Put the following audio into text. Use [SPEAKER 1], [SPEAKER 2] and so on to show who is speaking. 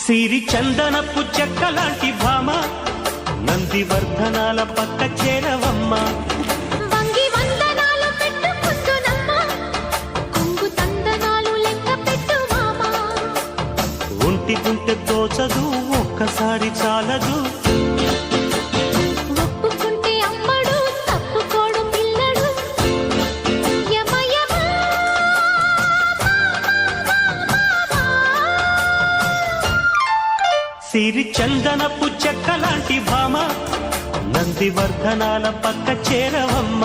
[SPEAKER 1] సిరి చందనపు చెక్కలాంటి భామ నందివర్ధనాల పక్క చేరవమ్మ.
[SPEAKER 2] వంగి వందనాలు పెట్టుకుంటున్నమ్మ కొంగు తందనాలు లెక్క పెట్టు మామ.
[SPEAKER 1] ఒంటి గుంటె తోచదు ఒక్కసారి చాలదు
[SPEAKER 2] ఒప్పుకుంటే అమ్మడు తప్పుకోడు పిల్లడు యమ యమ
[SPEAKER 1] సిరి చందనపు చెక్కలాంటి భామ నందివర్ధనాల పక్క చేరవమ్మ.